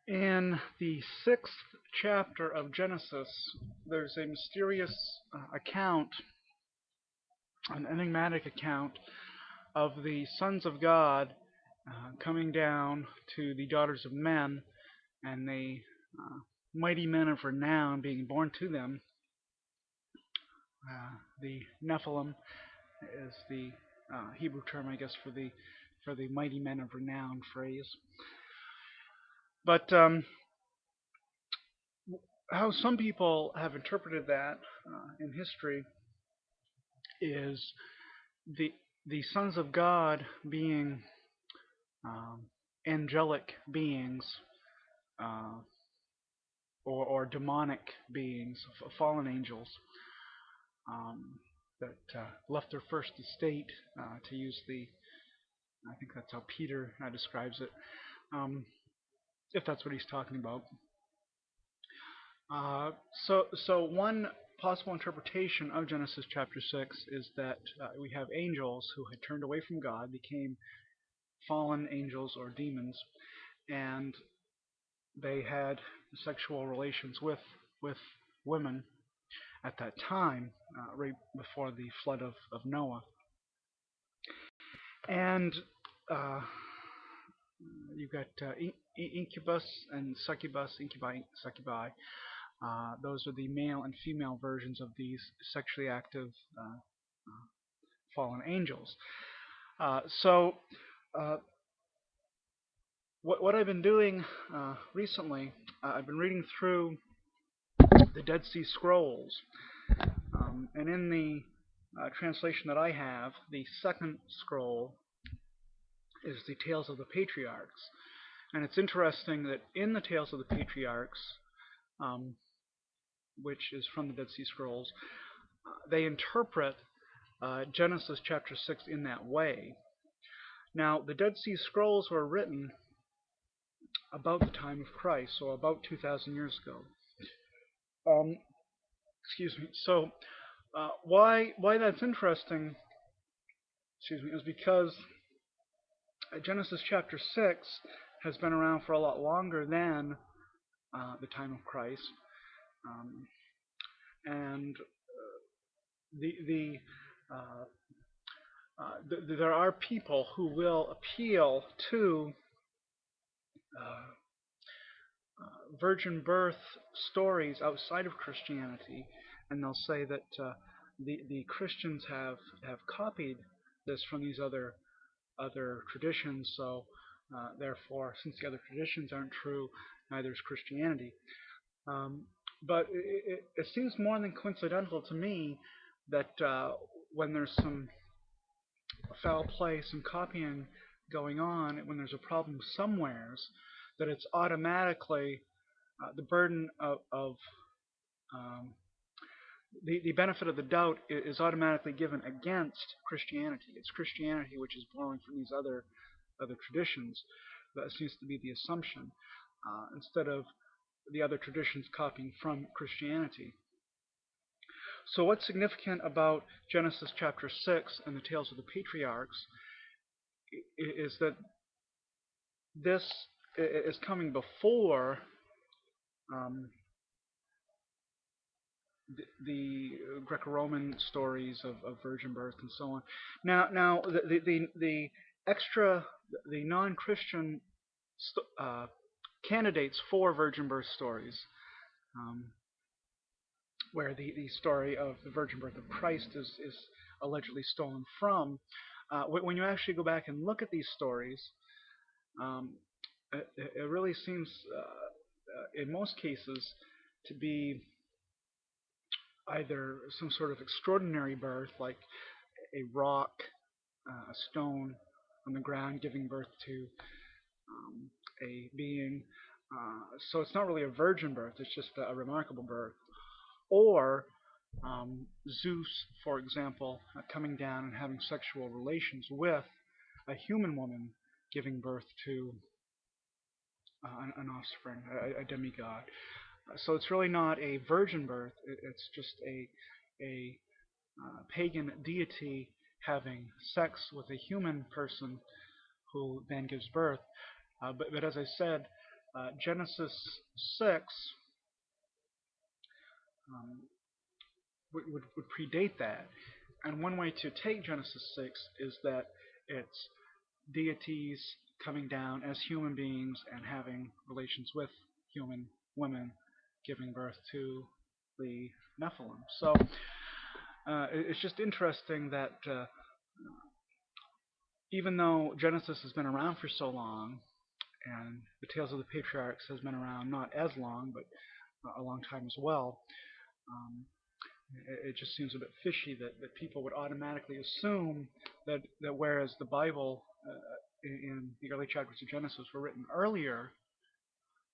In the sixth chapter of Genesis, there's a mysterious account, an enigmatic account of the sons of God coming down to the daughters of men, and the mighty men of renown being born to them. The Nephilim is the Hebrew term, I guess, for the mighty men of renown phrase. But how some people have interpreted that in history is the the sons of God being um, angelic beings uh, or demonic beings, fallen angels um, that left their first estate, to use I think that's how Peter describes it, um, if that's what he's talking about. Uh, so one possible interpretation of Genesis chapter 6 is that we have angels who had turned away from God, became fallen angels or demons, and they had sexual relations with women at that time, right before the flood of Noah. And uh, you've got incubus and succubus, incubi, succubi. Those are the male and female versions of these sexually active fallen angels. So, uh, what I've been doing recently, I've been reading through the Dead Sea Scrolls, and in the translation that I have, the second scroll is the Tales of the Patriarchs. And it's interesting that in the Tales of the Patriarchs, um, which is from the Dead Sea Scrolls, they interpret Genesis chapter 6 in that way. Now, the Dead Sea Scrolls were written about the time of Christ, so about 2,000 years ago. Um, excuse me. So, why that's interesting, excuse me, is because Genesis chapter 6 has been around for a lot longer than the time of Christ, um, and the uh, there are people who will appeal to virgin birth stories outside of Christianity, and they'll say that the Christians have copied this from these other traditions. So therefore, since the other traditions aren't true, neither is Christianity. Um, but it seems more than coincidental to me that when there's some foul play, some copying going on, when there's a problem somewheres, that it's automatically the burden of um, the benefit of the doubt is automatically given against Christianity. It's Christianity which is borrowing from these other traditions. That seems to be the assumption, instead of the other traditions copying from Christianity. So what's significant about Genesis chapter 6 and the Tales of the Patriarchs is that this is coming before um, the Greco-Roman stories of virgin birth and so on. Now the extra, the non-Christian candidates for virgin birth stories, um, where the story of the virgin birth of Christ is allegedly stolen from. When you actually go back and look at these stories, um, it really seems, in most cases, to be either some sort of extraordinary birth, like a rock, a stone on the ground giving birth to a being. So it's not really a virgin birth, it's just a remarkable birth. Or Zeus, for example, coming down and having sexual relations with a human woman, giving birth to an offspring, a demigod. So it's really not a virgin birth, it's just a pagan deity having sex with a human person who then gives birth. But as I said, Genesis 6 um, would predate that. And one way to take Genesis 6 is that it's deities coming down as human beings and having relations with human women, giving birth to the Nephilim. So it's just interesting that even though Genesis has been around for so long, and the Tales of the Patriarchs has been around not as long, but a long time as well, um, it just seems a bit fishy that people would automatically assume that whereas the Bible in the early chapters of Genesis were written earlier,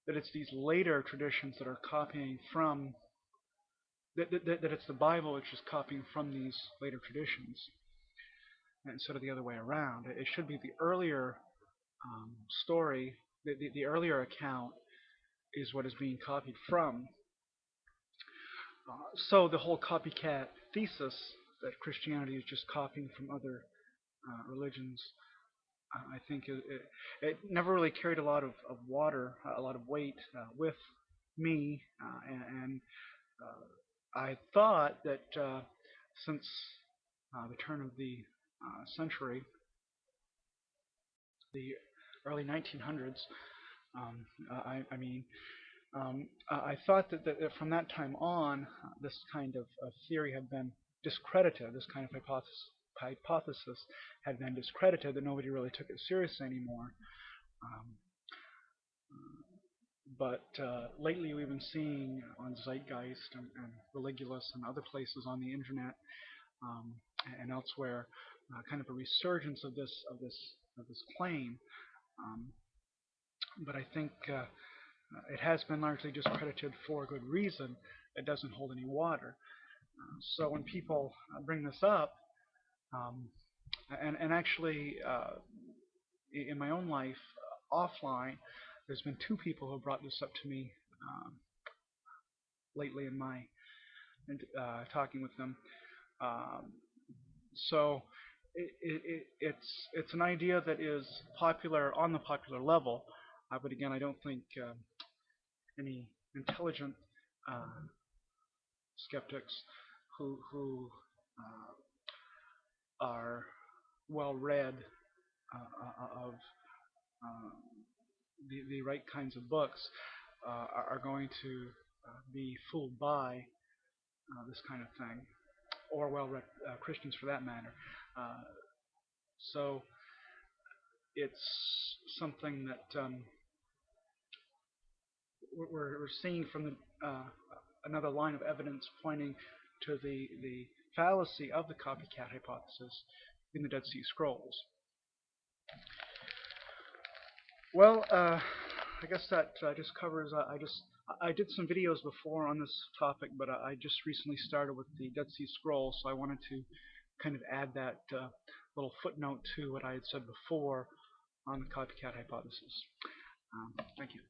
that it's these later traditions that are copying from that it's the Bible which is copying from these later traditions instead of the other way around. It should be the earlier story, the earlier account is what is being copied from. So the whole copycat thesis that Christianity is just copying from other religions, I think it never really carried a lot of water, a lot of weight with me, and I thought that since the turn of the century, the early 1900s, I mean, I thought that from that time on, this kind of theory had been discredited. This kind of hypothesis had been discredited. That nobody really took it seriously anymore. Um, but lately, we've been seeing on Zeitgeist and Religulous and other places on the internet um, and elsewhere, kind of a resurgence of this claim. Um, but I think it has been largely discredited for a good reason. It doesn't hold any water. So when people bring this up, um, and actually in my own life offline, there's been two people who brought this up to me um, lately in my talking with them. Um, so it's an idea that is popular on the popular level, but again, I don't think any intelligent uh, skeptics who are well read of uh, the right kinds of books are going to be fooled by this kind of thing, or well read Christians for that matter. Uh, so it's something that we're seeing from another line of evidence pointing to the fallacy of the copycat hypothesis in the Dead Sea Scrolls. Well, I guess that just covers. I did some videos before on this topic, but I just recently started with the Dead Sea Scrolls, so I wanted to kind of add that little footnote to what I had said before on the copycat hypothesis. Thank you.